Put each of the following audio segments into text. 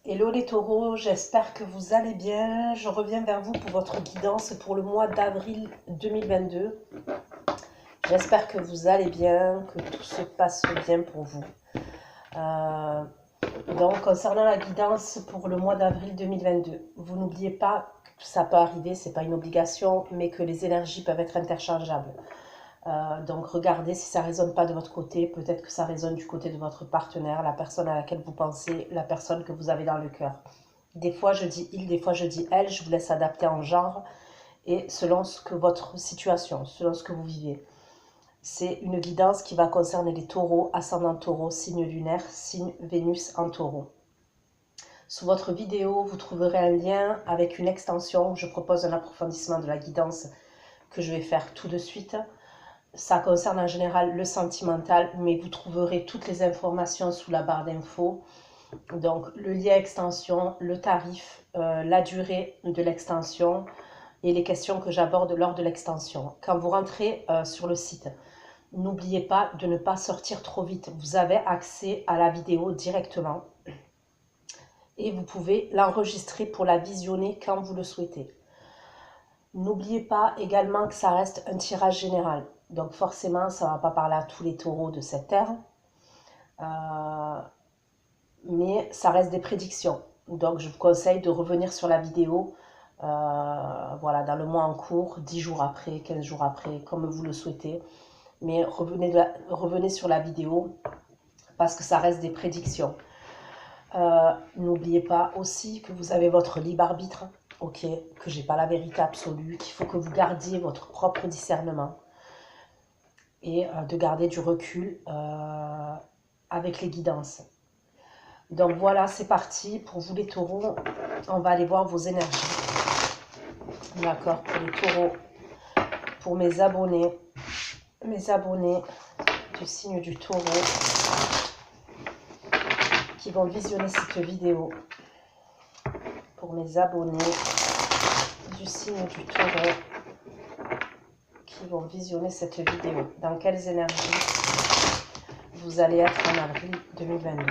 Hello les taureaux, j'espère que vous allez bien. Je reviens vers vous pour votre guidance pour le mois d'avril 2022. J'espère que vous allez bien, que tout se passe bien pour vous. Donc concernant la guidance pour le mois d'avril 2022, vous n'oubliez pas que ça peut arriver, c'est pas une obligation, mais que les énergies peuvent être interchangeables. Donc regardez si ça ne résonne pas de votre côté, peut-être que ça résonne du côté de votre partenaire, la personne à laquelle vous pensez, la personne que vous avez dans le cœur. Des fois je dis il, des fois je dis elle, je vous laisse adapter en genre et selon ce que votre situation, selon ce que vous vivez. C'est une guidance qui va concerner les taureaux, ascendant taureau, signe lunaire, signe Vénus en taureau. Sous votre vidéo, vous trouverez un lien avec une extension où je propose un approfondissement de la guidance que je vais faire tout de suite. Ça concerne en général le sentimental, mais vous trouverez toutes les informations sous la barre d'infos. Donc le lien extension, le tarif, la durée de l'extension et les questions que j'aborde lors de l'extension. Quand vous rentrez sur le site, n'oubliez pas de ne pas sortir trop vite. Vous avez accès à la vidéo directement et vous pouvez l'enregistrer pour la visionner quand vous le souhaitez. N'oubliez pas également que ça reste un tirage général. Donc forcément, ça ne va pas parler à tous les taureaux de cette terre. Mais ça reste des prédictions. Donc je vous conseille de revenir sur la vidéo voilà, dans le mois en cours, 10 jours après, 15 jours après, comme vous le souhaitez. Mais revenez sur la vidéo parce que ça reste des prédictions. N'oubliez pas aussi que vous avez votre libre arbitre, ok, que j'ai pas la vérité absolue, qu'il faut que vous gardiez votre propre discernement et de garder du recul avec les guidances. Donc voilà, c'est parti. Pour vous les taureaux, on va aller voir vos énergies. D'accord, pour les taureaux, pour mes abonnés du signe du taureau qui vont visionner cette vidéo. Pour mes abonnés du signe du taureau qui vont visionner cette vidéo. Dans quelles énergies vous allez être en avril 2022?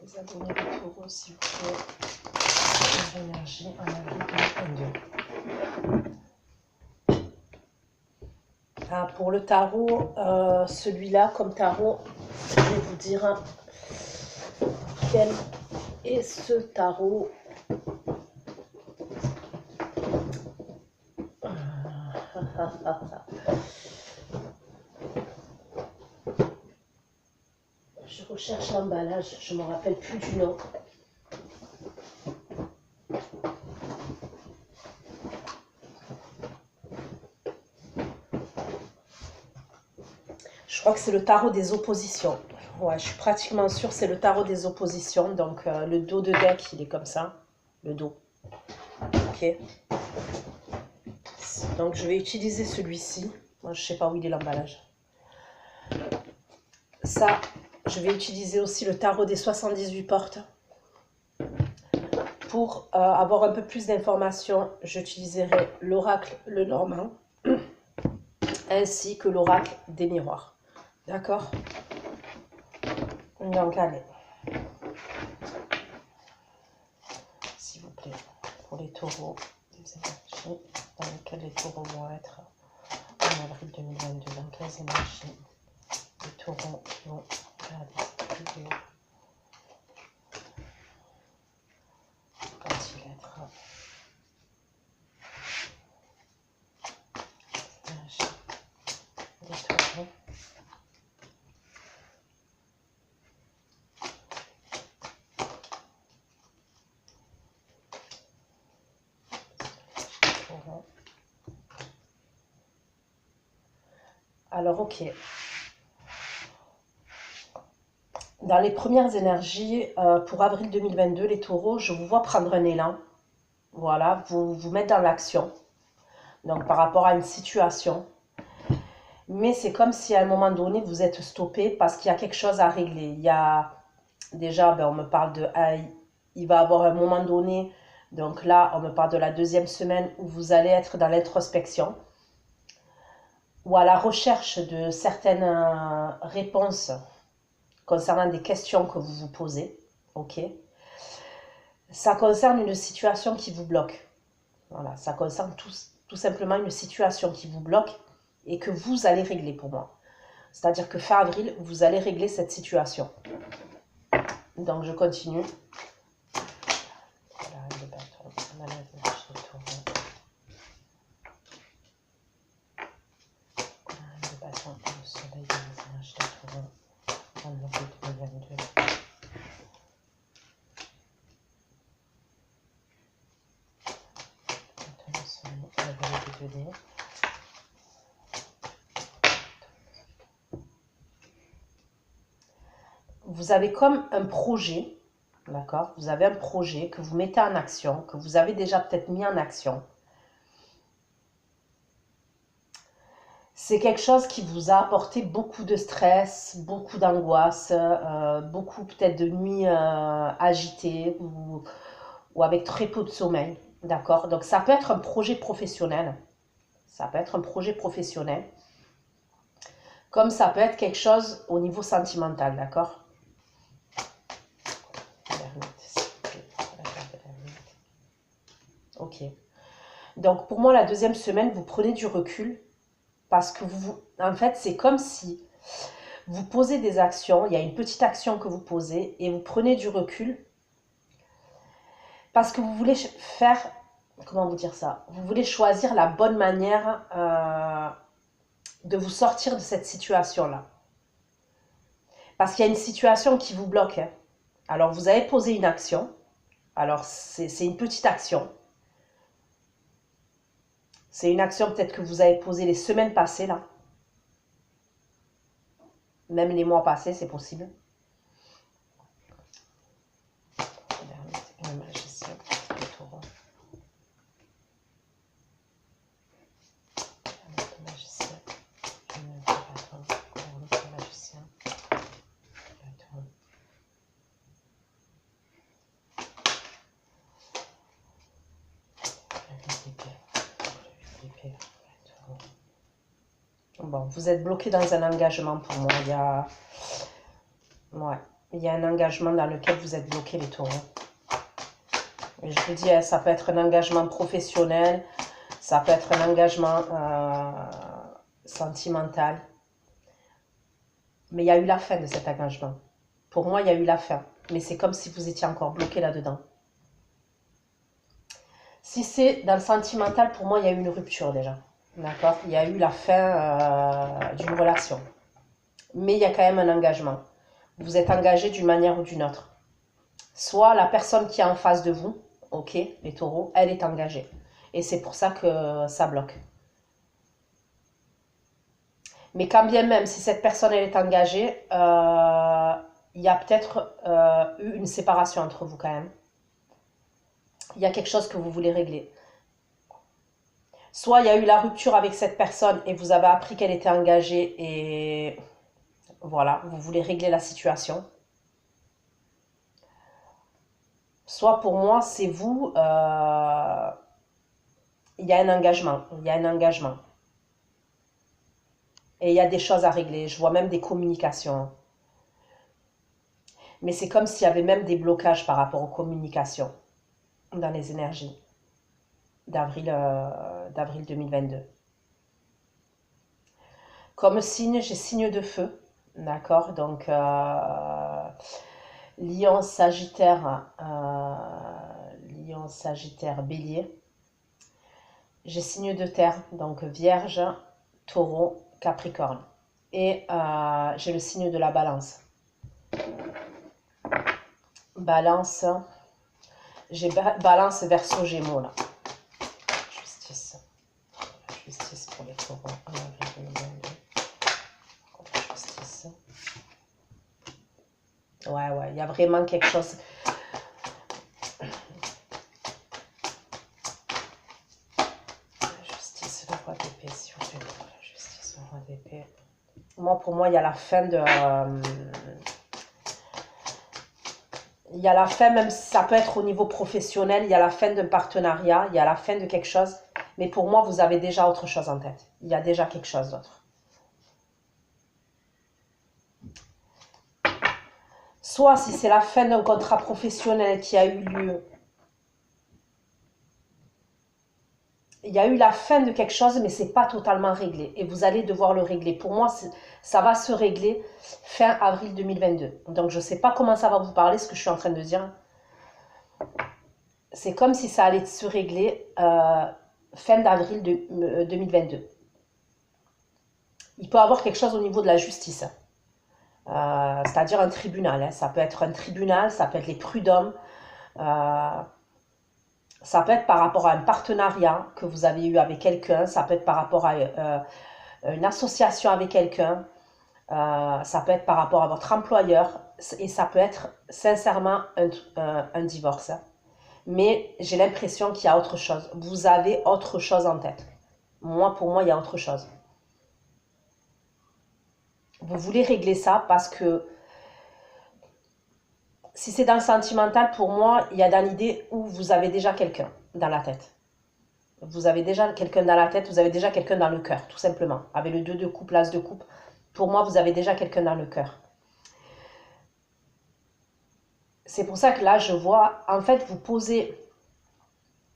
Les abonnés du taureau, s'il vous plaît. Les énergies en avril 2022. Ah, pour le tarot, celui-là, comme tarot, je vais vous dire quel est ce tarot. Je recherche l'emballage, je ne me rappelle plus du nom. Je crois que c'est le tarot des oppositions. Ouais, je suis pratiquement sûre que c'est le tarot des oppositions. Donc le dos de deck, il est comme ça. Le dos. Ok. Donc je vais utiliser celui-ci. Moi, je ne sais pas où il est l'emballage. Ça, je vais utiliser aussi le tarot des 78 portes. Pour avoir un peu plus d'informations, j'utiliserai l'oracle le normand ainsi que l'oracle des miroirs. D'accord? Donc allez. S'il vous plaît, pour les taureaux, des énergies dans lesquelles les taureaux vont être en avril 2022. Dans quelles énergies les taureaux vont regarder cette vidéo? Va-t-il être énergie des taureaux? Alors, ok. Dans les premières énergies, pour avril 2022, les taureaux, je vous vois prendre un élan. Voilà, vous mettre dans l'action. Donc, par rapport à une situation. Mais c'est comme si à un moment donné, vous êtes stoppé parce qu'il y a quelque chose à régler. Il y a déjà, on me parle de il va y avoir un moment donné, donc là, on me parle de la deuxième semaine, où vous allez être dans l'introspection, ou à la recherche de certaines réponses concernant des questions que vous vous posez, ok? Ça concerne une situation qui vous bloque. Voilà, ça concerne tout simplement une situation qui vous bloque et que vous allez régler pour moi. C'est-à-dire que fin avril, vous allez régler cette situation. Donc, je continue. Voilà, le bâton, on a l'énergie de taureau. Le bâton, le soleil, les énergies de taureau. En avril 2022. Le soleil, la vallée des données. Vous avez comme un projet, d'accord? Vous avez un projet que vous mettez en action, que vous avez déjà peut-être mis en action. C'est quelque chose qui vous a apporté beaucoup de stress, beaucoup d'angoisse, beaucoup peut-être de nuits agitées ou avec très peu de sommeil, d'accord? Donc ça peut être un projet professionnel, ça peut être un projet professionnel, comme ça peut être quelque chose au niveau sentimental, d'accord? Ok. Donc pour moi, la deuxième semaine, vous prenez du recul parce que en fait, c'est comme si vous posez des actions, il y a une petite action que vous posez et vous prenez du recul parce que vous voulez faire, comment vous dire ça? Vous voulez choisir la bonne manière de vous sortir de cette situation-là. Parce qu'il y a une situation qui vous bloque. Hein. Alors vous avez posé une action, alors c'est une petite action. C'est une action peut-être que vous avez posée les semaines passées là. Même les mois passés, c'est possible. Le magicien, le taureau. Le magicien, le magicien, le taureau. Bon, vous êtes bloqué dans un engagement pour moi. Il y a un engagement dans lequel vous êtes bloqué, les taureaux. Et je vous dis, ça peut être un engagement professionnel, ça peut être un engagement sentimental. Mais il y a eu la fin de cet engagement. Pour moi, il y a eu la fin. Mais c'est comme si vous étiez encore bloqué là-dedans. Si c'est dans le sentimental, pour moi, il y a eu une rupture déjà. D'accord? Il y a eu la fin d'une relation. Mais il y a quand même un engagement. Vous êtes engagé d'une manière ou d'une autre. Soit la personne qui est en face de vous, ok, les taureaux, elle est engagée. Et c'est pour ça que ça bloque. Mais quand bien même, si cette personne elle est engagée, il y a peut-être eu une séparation entre vous quand même. Il y a quelque chose que vous voulez régler. Soit il y a eu la rupture avec cette personne et vous avez appris qu'elle était engagée et voilà, vous voulez régler la situation. Soit pour moi, c'est vous, il y a un engagement, il y a un engagement. Et il y a des choses à régler, je vois même des communications. Mais c'est comme s'il y avait même des blocages par rapport aux communications dans les énergies d'avril 2022. Comme signe, j'ai signe de feu, d'accord? Donc, Lion, Sagittaire, Bélier. J'ai signe de terre, donc Vierge, Taureau, Capricorne. Et j'ai le signe de la Balance. Balance, j'ai Balance, Verseau, Gémeaux là. Justice. Justice pour les taureaux en avril 2022. Justice. Ouais, il y a vraiment quelque chose. Justice, le roi d'épée, s'il vous plaît. Justice, le roi d'épée. Moi, pour moi, il y a la fin de... Il y a la fin, même si ça peut être au niveau professionnel, il y a la fin d'un partenariat, il y a la fin de quelque chose. Mais pour moi, vous avez déjà autre chose en tête. Il y a déjà quelque chose d'autre. Soit si c'est la fin d'un contrat professionnel qui a eu lieu, il y a eu la fin de quelque chose, mais c'est pas totalement réglé. Et vous allez devoir le régler. Pour moi, ça va se régler fin avril 2022. Donc, je ne sais pas comment ça va vous parler, ce que je suis en train de dire. C'est comme si ça allait se régler fin d'avril 2022. Il peut y avoir quelque chose au niveau de la justice. C'est-à-dire un tribunal. Hein. Ça peut être un tribunal, ça peut être les prud'hommes. Ça peut être par rapport à un partenariat que vous avez eu avec quelqu'un. Ça peut être par rapport à une association avec quelqu'un. Ça peut être par rapport à votre employeur. Et ça peut être sincèrement un divorce. Hein. Mais j'ai l'impression qu'il y a autre chose. Vous avez autre chose en tête. Pour moi, il y a autre chose. Vous voulez régler ça parce que si c'est dans le sentimental, pour moi, il y a dans l'idée où vous avez déjà quelqu'un dans la tête. Vous avez déjà quelqu'un dans la tête, vous avez déjà quelqu'un dans le cœur, tout simplement. Avec le 2 de coupe, l'as de coupe, pour moi, vous avez déjà quelqu'un dans le cœur. C'est pour ça que là, je vois, en fait, vous posez...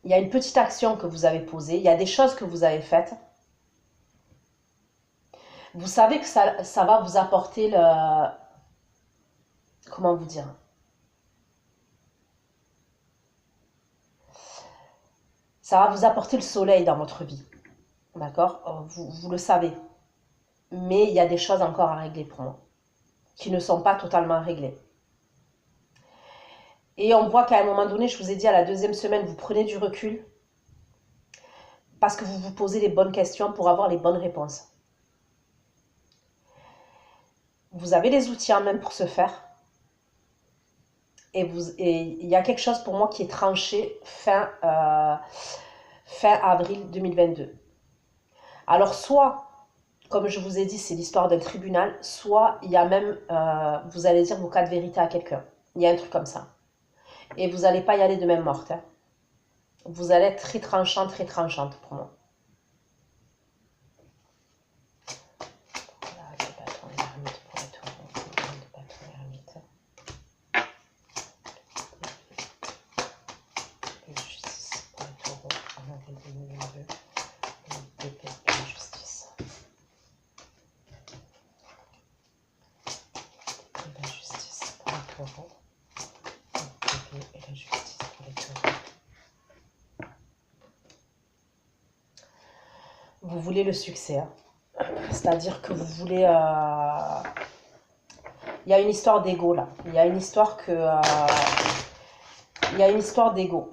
Il y a une petite action que vous avez posée, il y a des choses que vous avez faites. Vous savez que ça va vous apporter le... Comment vous dire? Ça va vous apporter le soleil dans votre vie. D'accord? Vous le savez. Mais il y a des choses encore à régler pour moi, qui ne sont pas totalement réglées. Et on voit qu'à un moment donné, je vous ai dit à la 2e semaine, vous prenez du recul parce que vous vous posez les bonnes questions pour avoir les bonnes réponses. Vous avez les outils en main pour ce faire. Et il y a quelque chose pour moi qui est tranché fin avril 2022. Alors soit, comme je vous ai dit, c'est l'histoire d'un tribunal, soit il y a même, vous allez dire vos cas de vérité à quelqu'un. Il y a un truc comme ça. Et vous n'allez pas y aller de même morte. Hein. Vous allez être très tranchante pour moi. Vous voulez le succès, hein. C'est-à-dire que vous voulez... Il y a une histoire d'ego là. Il y a une histoire d'ego.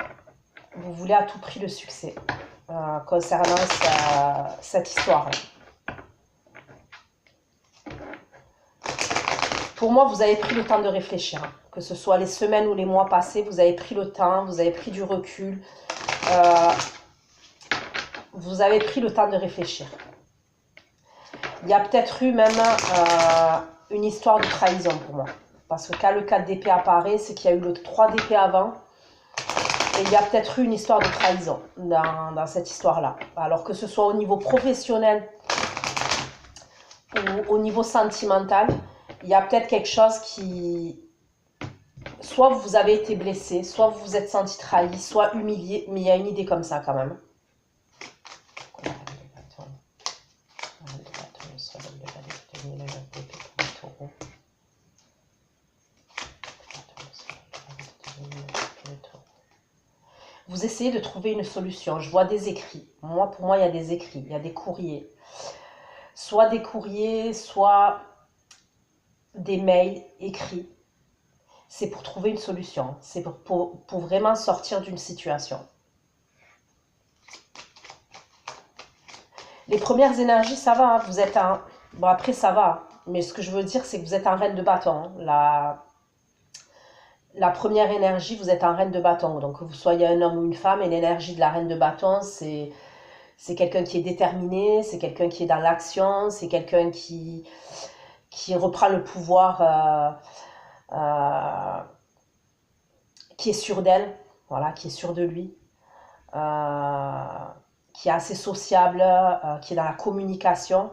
Vous voulez à tout prix le succès concernant cette histoire. Pour moi, vous avez pris le temps de réfléchir. Hein. Que ce soit les semaines ou les mois passés, vous avez pris le temps, vous avez pris du recul. Vous avez pris le temps de réfléchir. Il y a peut-être eu même une histoire de trahison pour moi. Parce que quand le 4 d'épée apparaît, c'est qu'il y a eu le 3 d'épée avant. Et il y a peut-être eu une histoire de trahison dans cette histoire-là. Alors que ce soit au niveau professionnel ou au niveau sentimental, il y a peut-être quelque chose qui... Soit vous avez été blessé, soit vous vous êtes senti trahi, soit humilié. Mais il y a une idée comme ça quand même. Vous essayez de trouver une solution. Je vois des écrits. Pour moi, il y a des écrits, il y a des courriers. Soit des courriers, soit des mails écrits. C'est pour trouver une solution. C'est pour vraiment sortir d'une situation. Les premières énergies, ça va. Hein, vous êtes un... Bon, après, ça va. Mais ce que je veux dire, c'est que vous êtes un reine de bâton. Hein. La première énergie, vous êtes un reine de bâton. Donc, que vous soyez un homme ou une femme, et l'énergie de la reine de bâton, c'est quelqu'un qui est déterminé, c'est quelqu'un qui est dans l'action, c'est quelqu'un qui reprend le pouvoir qui est sûr d'elle, voilà, qui est sûr de lui, qui est assez sociable, qui est dans la communication.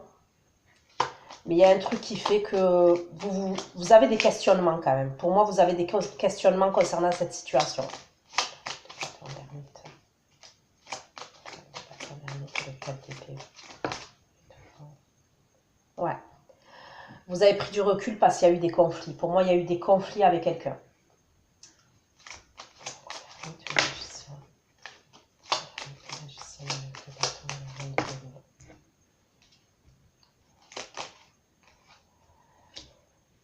Mais il y a un truc qui fait que vous avez des questionnements quand même. Pour moi, vous avez des questionnements concernant cette situation. Ouais. Vous avez pris du recul parce qu'il y a eu des conflits. Pour moi, il y a eu des conflits avec quelqu'un.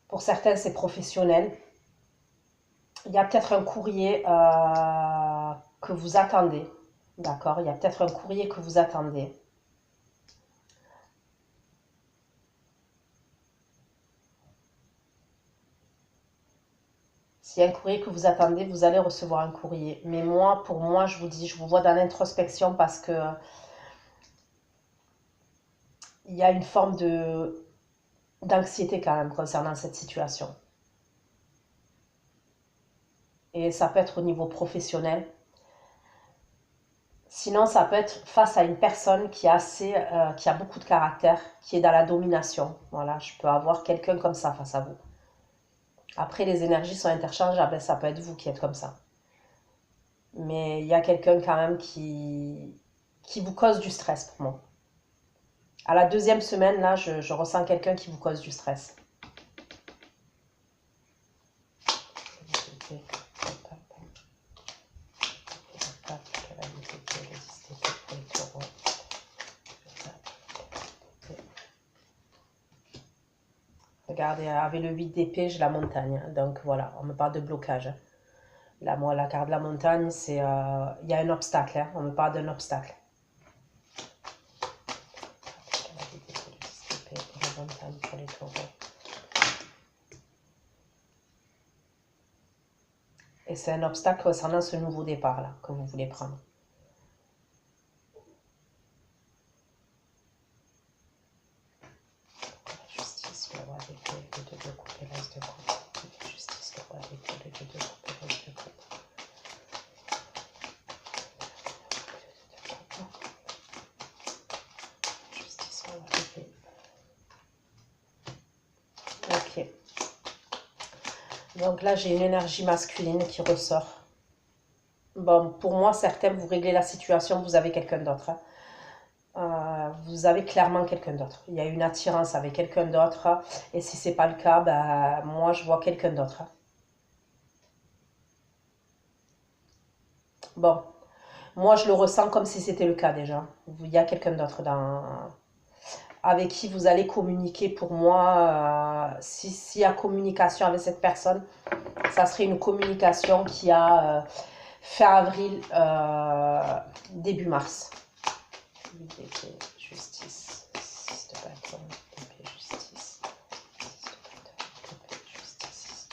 Pour certains, c'est professionnel. Il y a peut-être un courrier que vous attendez. D'accord? Il y a peut-être un courrier que vous attendez. S'il y a un courrier que vous attendez, vous allez recevoir un courrier. Mais moi, pour moi, je vous dis, je vous vois dans l'introspection parce que il y a une forme d'anxiété quand même concernant cette situation. Et ça peut être au niveau professionnel. Sinon, ça peut être face à une personne qui a beaucoup de caractère, qui est dans la domination. Voilà, je peux avoir quelqu'un comme ça face à vous. Après, les énergies sont interchangeables, ça peut être vous qui êtes comme ça. Mais il y a quelqu'un quand même qui vous cause du stress pour moi. À la deuxième semaine, là, je ressens quelqu'un qui vous cause du stress. Regardez, avec le 8 d'épée, j'ai la montagne. Donc voilà, on me parle de blocage. Là, moi, la carte de la montagne, c'est il y a un obstacle. Hein, on me parle d'un obstacle. Et c'est un obstacle concernant ce nouveau départ là que vous voulez prendre. Justice, le roi d'épée, le 2 de coupe et l'as de coupe. Justice, le roi d'épée, le 2 de coupe et l'as de coupe. Justice, le roi d'épée. Ok. Donc là, j'ai une énergie masculine qui ressort. Bon, pour moi, certains, vous réglez la situation, vous avez quelqu'un d'autre. Vous avez clairement quelqu'un d'autre. Il y a une attirance avec quelqu'un d'autre. Et si c'est pas le cas, bah, moi, je vois quelqu'un d'autre. Bon, moi, je le ressens comme si c'était le cas déjà. Il y a quelqu'un d'autre avec qui vous allez communiquer. Pour moi, s'il y a communication avec cette personne, ça serait une communication qui a fin avril, début mars. Justice, 6 de bâton, épée, justice, 6 de bâton, épée, justice,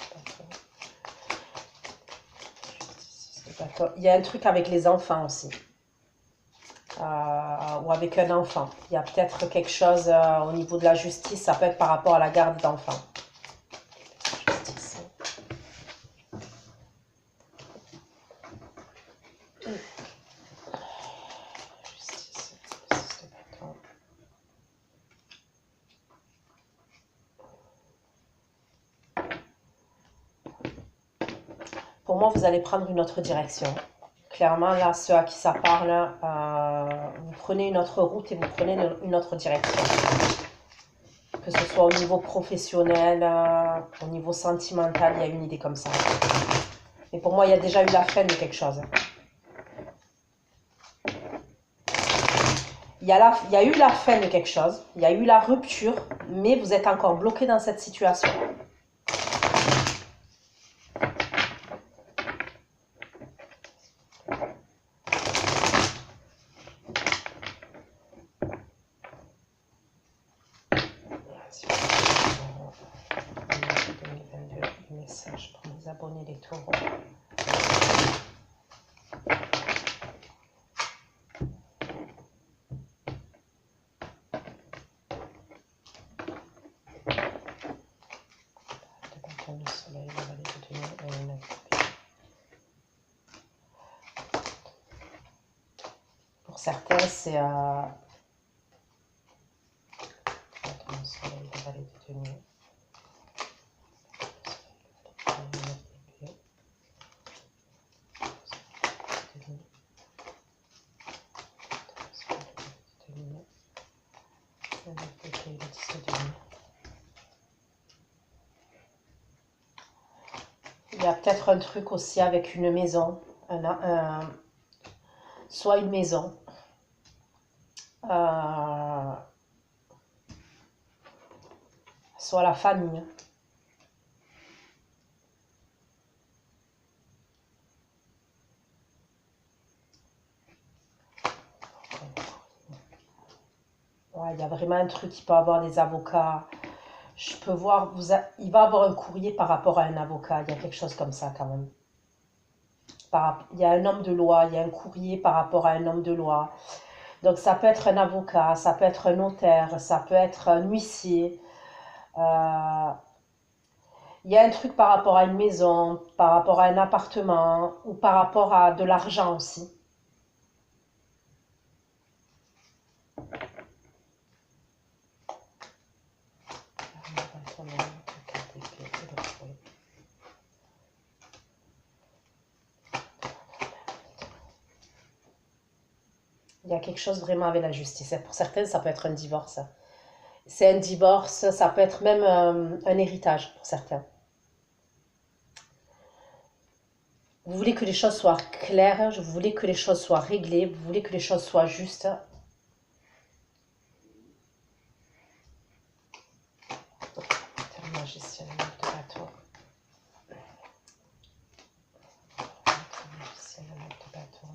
6 de bâton. Il y a un truc avec les enfants aussi. Ou avec un enfant. Il y a peut-être quelque chose au niveau de la justice, ça peut être par rapport à la garde d'enfants. Justice. Justice, 6 de bâton. Pour moi, vous allez prendre une autre direction. Clairement, là, ceux à qui ça parle, vous prenez une autre route et vous prenez une autre direction. Que ce soit au niveau professionnel, au niveau sentimental, il y a une idée comme ça. Et pour moi, il y a déjà eu la fin de quelque chose. Il y a eu la fin de quelque chose, il y a eu la rupture, mais vous êtes encore bloqué dans cette situation. Message pour mes abonnés les taureaux. Pour certains, c'est... Il y a peut-être un truc aussi avec une maison, soit une maison, soit la famille. Ouais, il y a vraiment un truc qui peut avoir des avocats. Je peux voir, il va avoir un courrier par rapport à un avocat. Il y a quelque chose comme ça quand même. Il y a un homme de loi, il y a un courrier par rapport à un homme de loi. Donc ça peut être un avocat, ça peut être un notaire, ça peut être un huissier. Il y a un truc par rapport à une maison, par rapport à un appartement ou par rapport à de l'argent aussi. Il y a quelque chose vraiment avec la justice. Pour certains, ça peut être un divorce. C'est un divorce, ça peut être même un héritage pour certains. Vous voulez que les choses soient claires, vous voulez que les choses soient réglées, vous voulez que les choses soient justes. Magicien de bateau. Magicien de bateau.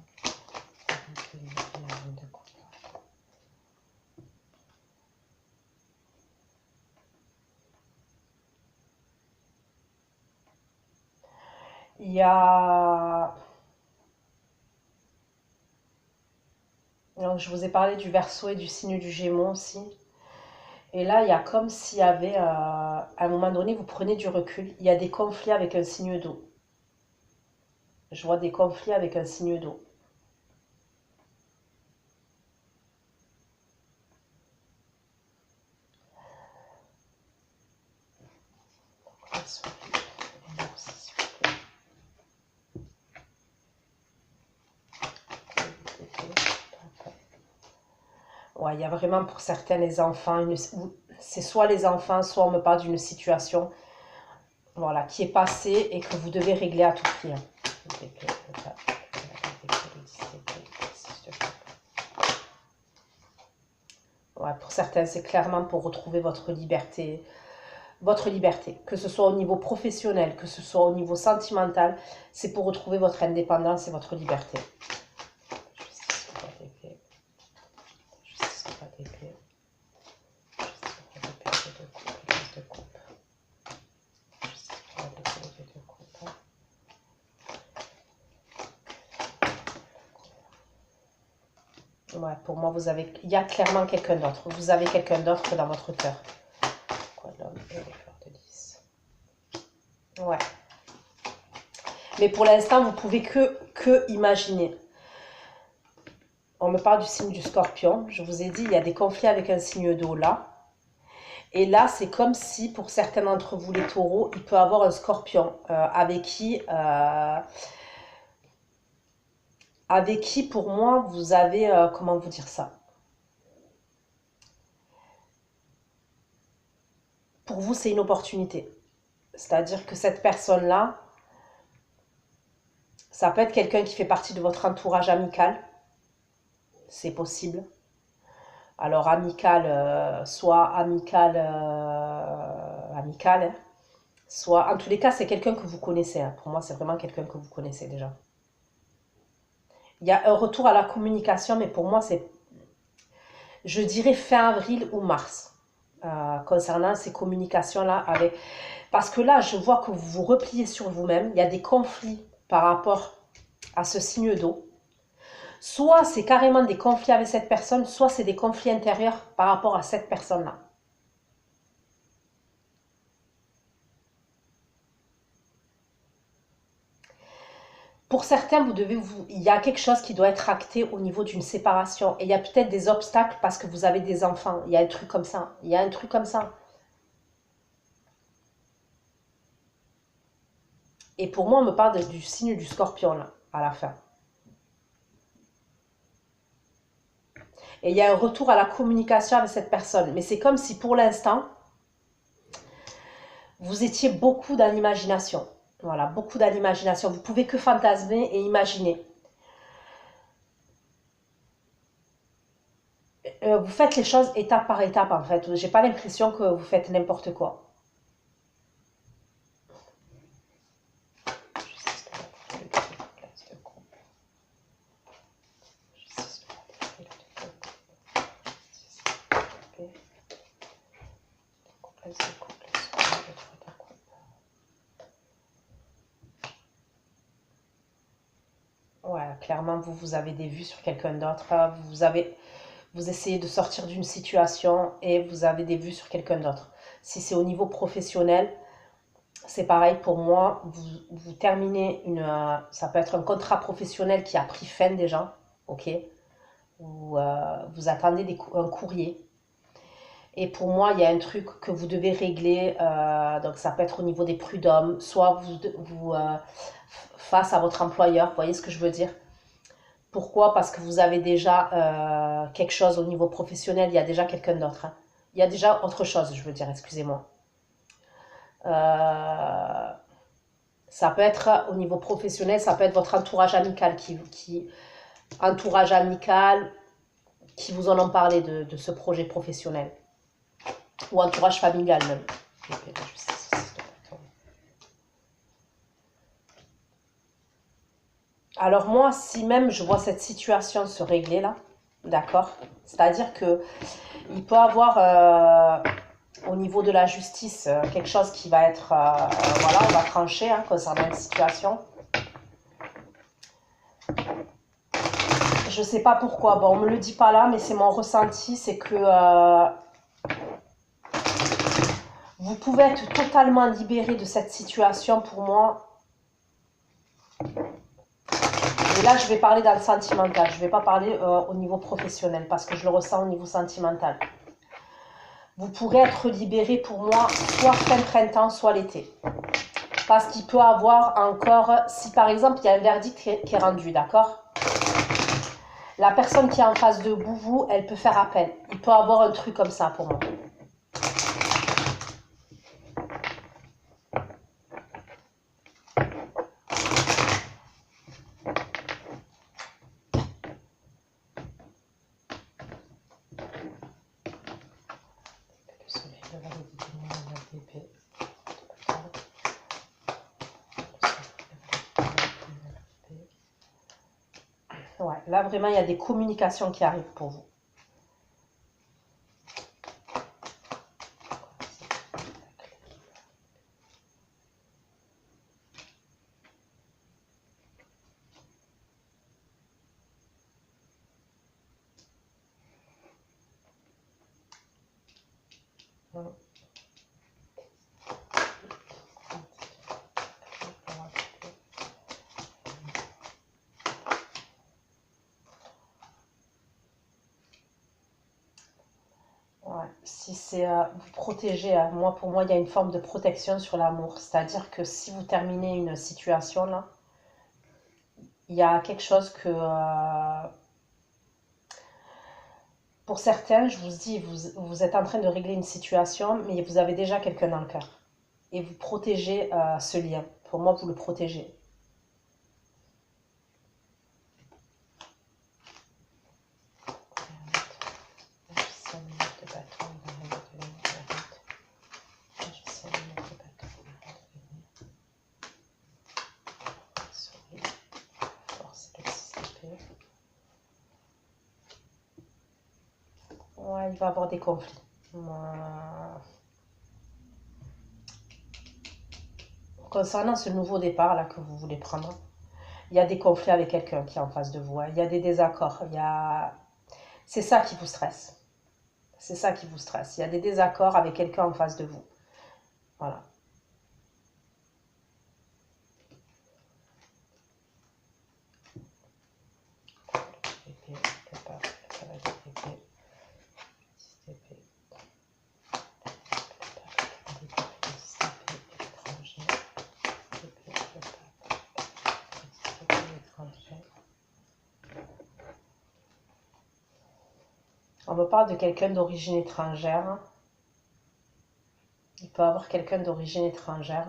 Il y a... Donc, je vous ai parlé du Verseau et du signe du Gémeaux aussi. Et là, il y a comme s'il y avait, à un moment donné, vous prenez du recul. Il y a des conflits avec un signe d'eau. Je vois des conflits avec un signe d'eau. Ouais, il y a vraiment pour certains les enfants, c'est soit les enfants, soit on me parle d'une situation, voilà, qui est passée et que vous devez régler à tout prix. Ouais, pour certains, c'est clairement pour retrouver votre liberté, que ce soit au niveau professionnel, que ce soit au niveau sentimental, c'est pour retrouver votre indépendance et votre liberté. Ouais, pour moi, il y a clairement quelqu'un d'autre. Vous avez quelqu'un d'autre dans votre cœur. Quoi, l'homme et les fleurs de 10. Ouais. Mais pour l'instant, vous pouvez que imaginer. On me parle du signe du Scorpion. Je vous ai dit, il y a des conflits avec un signe d'eau là. Et là, c'est comme si, pour certains d'entre vous, les taureaux, il peut avoir un Scorpion avec qui, pour moi, vous avez... comment vous dire ça? Pour vous, c'est une opportunité. C'est-à-dire que cette personne-là, ça peut être quelqu'un qui fait partie de votre entourage amical. C'est possible. Alors amical, soit amical, amical, hein, soit... En tous les cas, c'est quelqu'un que vous connaissez. Hein. Pour moi, c'est vraiment quelqu'un que vous connaissez déjà. Il y a un retour à la communication, mais pour moi, c'est, je dirais, fin avril ou mars. Concernant ces communications-là avec... Parce que là, je vois que vous vous repliez sur vous-même. Il y a des conflits par rapport à ce signe d'eau. Soit c'est carrément des conflits avec cette personne, soit c'est des conflits intérieurs par rapport à cette personne-là. Pour certains, il y a quelque chose qui doit être acté au niveau d'une séparation. Et il y a peut-être des obstacles parce que vous avez des enfants. Il y a un truc comme ça. Il y a un truc comme ça. Et pour moi, on me parle du signe du scorpion, là, à la fin. Et il y a un retour à la communication avec cette personne. Mais c'est comme si pour l'instant, vous étiez beaucoup dans l'imagination. Voilà, beaucoup dans l'imagination. Vous pouvez que fantasmer et imaginer. Vous faites les choses étape par étape, en fait. J'ai pas l'impression que vous faites n'importe quoi. Ouais, clairement, vous avez des vues sur quelqu'un d'autre. Vous essayez de sortir d'une situation et vous avez des vues sur quelqu'un d'autre. Si c'est au niveau professionnel, c'est pareil pour moi. Vous terminez ça peut être un contrat professionnel qui a pris fin déjà, ok? Ou vous attendez un courrier. Et pour moi, il y a un truc que vous devez régler. Donc ça peut être au niveau des prud'hommes, soit face à votre employeur. Vous voyez ce que je veux dire? Pourquoi? Parce que vous avez déjà quelque chose au niveau professionnel, il y a déjà quelqu'un d'autre, hein. Il y a déjà autre chose, je veux dire, excusez-moi. Ça peut être au niveau professionnel, ça peut être votre entourage amical entourage amical qui vous en ont parlé de ce projet professionnel. Ou entourage familial même. Alors moi, si même je vois cette situation se régler là, d'accord? C'est-à-dire que il peut avoir au niveau de la justice quelque chose qui va être, voilà, on va trancher hein, concernant une situation. Je sais pas pourquoi, bon, on me le dit pas là, mais c'est mon ressenti, c'est que vous pouvez être totalement libéré de cette situation pour moi. Et là, je vais parler dans le sentimental. Je ne vais pas parler au niveau professionnel parce que je le ressens au niveau sentimental. Vous pourrez être libéré pour moi soit fin printemps, soit l'été. Parce qu'il peut avoir encore, si par exemple il y a un verdict qui est rendu, d'accord? La personne qui est en face de vous, elle peut faire appel. Il peut avoir un truc comme ça pour moi. Ouais, là vraiment il y a des communications qui arrivent pour vous. Ouais, si c'est vous protéger, moi pour moi il y a une forme de protection sur l'amour. C'est-à-dire que si vous terminez une situation là, il y a quelque chose que pour certains, je vous dis, vous êtes en train de régler une situation, mais vous avez déjà quelqu'un dans le cœur. Et vous protégez ce lien. Pour moi, vous le protégez. Ouais, il va y avoir des conflits. Concernant ce nouveau départ là que vous voulez prendre, il y a des conflits avec quelqu'un qui est en face de vous, hein. Il y a des désaccords. C'est ça qui vous stresse. C'est ça qui vous stresse. Il y a des désaccords avec quelqu'un en face de vous. Voilà. On me parle de quelqu'un d'origine étrangère. Il peut avoir quelqu'un d'origine étrangère.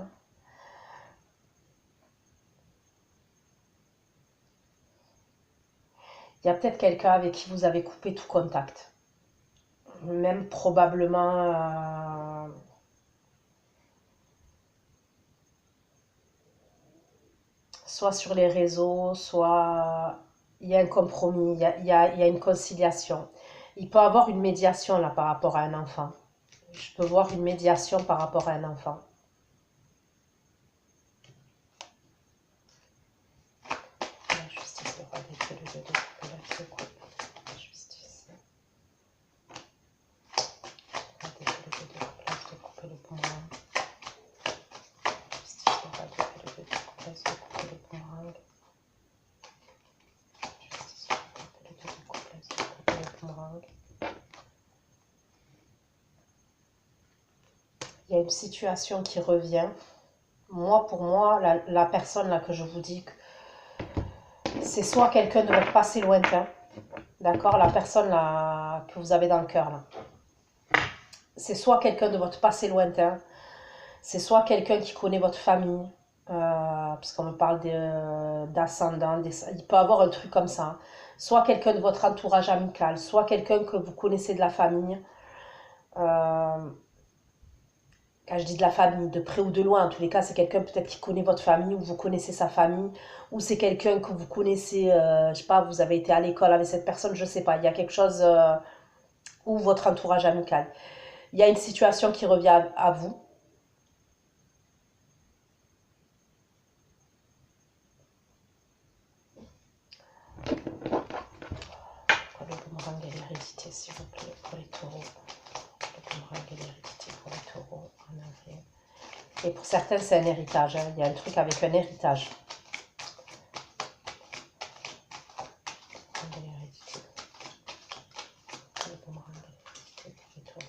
Il y a peut-être quelqu'un avec qui vous avez coupé tout contact. Même probablement... soit sur les réseaux, soit il y a un compromis, il y a une conciliation. Il peut y avoir une médiation là par rapport à un enfant. Je peux voir une médiation par rapport à un enfant. La justice, le roi d'épée, le 2 de coupe, la coupe. La justice. Le roi d'épée, le 2 de coupe, l'as de coupe et le boomerang. La justice, le roi d'épée, le 2 de coupe, l'as de coupe et le boomerang. La justice, le roi d'épée, le 2 de coupe, l'as de coupe et le boomerang. Il y a une situation qui revient. Moi, pour moi, la personne là que je vous dis, c'est soit quelqu'un de votre passé lointain, d'accord, la personne là que vous avez dans le cœur là. C'est soit quelqu'un de votre passé lointain, c'est soit quelqu'un qui connaît votre famille, parce qu'on me parle d'ascendant, il peut avoir un truc comme ça. Soit quelqu'un de votre entourage amical, soit quelqu'un que vous connaissez de la famille. Quand je dis de la famille, de près ou de loin, en tous les cas, c'est quelqu'un peut-être qui connaît votre famille ou vous connaissez sa famille, ou c'est quelqu'un que vous connaissez, je sais pas, vous avez été à l'école avec cette personne, je sais pas, il y a quelque chose, ou votre entourage amical. Il y a une situation qui revient à vous. Le boomerang et l'hérédité, s'il vous plaît, pour les taureaux. Le boomerang et l'hérédité pour les taureaux en avril. Et pour certains, c'est un héritage. Hein. Il y a un truc avec un héritage. L'hérédité. Le boomerang et l'hérédité pour les taureaux.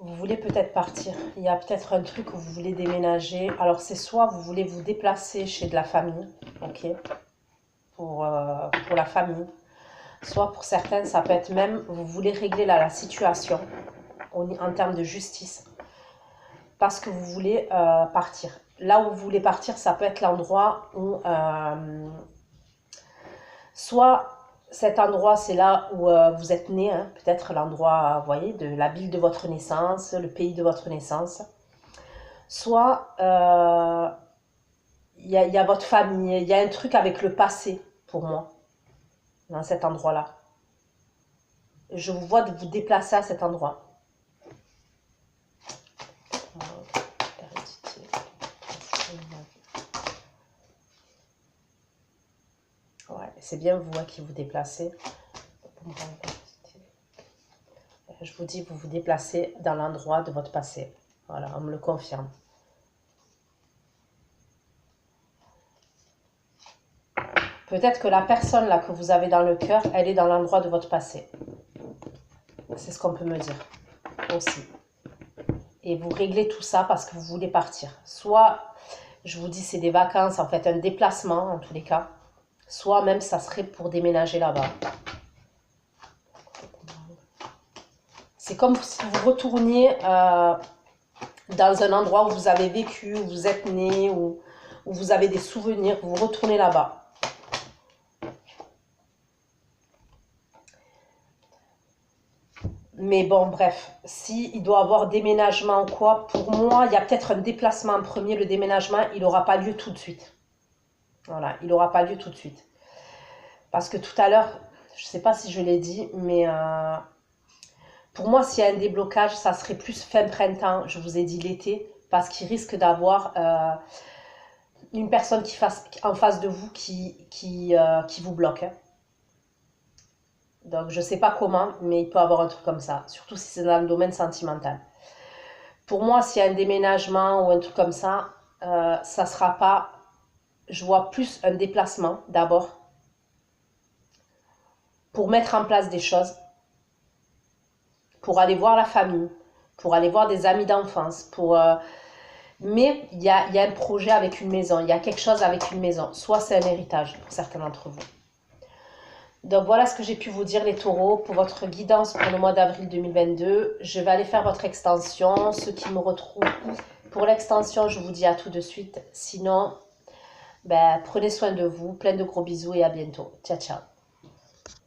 Vous voulez peut-être partir. Il y a peut-être un truc où vous voulez déménager. Alors, c'est soit vous voulez vous déplacer chez de la famille, ok, pour la famille. Soit pour certains, ça peut être même, vous voulez régler la situation en termes de justice. Parce que vous voulez partir. Là où vous voulez partir, ça peut être l'endroit où... soit... Cet endroit, c'est là où vous êtes né, hein, peut-être l'endroit, vous voyez, de la ville de votre naissance, le pays de votre naissance. Soit il y a votre famille, il y a un truc avec le passé, pour moi, dans cet endroit-là. Je vous vois de vous déplacer à cet endroit. Ouais, c'est bien vous qui vous déplacez. Je vous dis, vous vous déplacez dans l'endroit de votre passé. Voilà, on me le confirme. Peut-être que la personne là que vous avez dans le cœur, elle est dans l'endroit de votre passé. C'est ce qu'on peut me dire aussi. Et vous réglez tout ça parce que vous voulez partir. Soit, je vous dis, c'est des vacances, en fait, un déplacement en tous les cas. Soit même, ça serait pour déménager là-bas. C'est comme si vous retourniez dans un endroit où vous avez vécu, où vous êtes né, où vous avez des souvenirs, vous retournez là-bas. Mais bon, bref, s'il doit y avoir déménagement ou quoi, pour moi, il y a peut-être un déplacement en premier. Le déménagement, il n'aura pas lieu tout de suite. Voilà, il n'aura pas lieu tout de suite. Parce que tout à l'heure, je ne sais pas si je l'ai dit, mais pour moi, s'il y a un déblocage, ça serait plus fin printemps, je vous ai dit l'été, parce qu'il risque d'avoir une personne en face de vous qui vous bloque. Hein. Donc, je ne sais pas comment, mais il peut y avoir un truc comme ça, surtout si c'est dans le domaine sentimental. Pour moi, s'il y a un déménagement ou un truc comme ça, ça ne sera pas je vois plus un déplacement d'abord pour mettre en place des choses, pour aller voir la famille, pour aller voir des amis d'enfance, mais il y a un projet avec une maison, il y a quelque chose avec une maison, soit c'est un héritage pour certains d'entre vous. Donc voilà ce que j'ai pu vous dire les taureaux pour votre guidance pour le mois d'avril 2022. Je vais aller faire votre extension, ceux qui me retrouvent. Pour l'extension, je vous dis à tout de suite. Sinon, prenez soin de vous, plein de gros bisous et à bientôt. Ciao, ciao.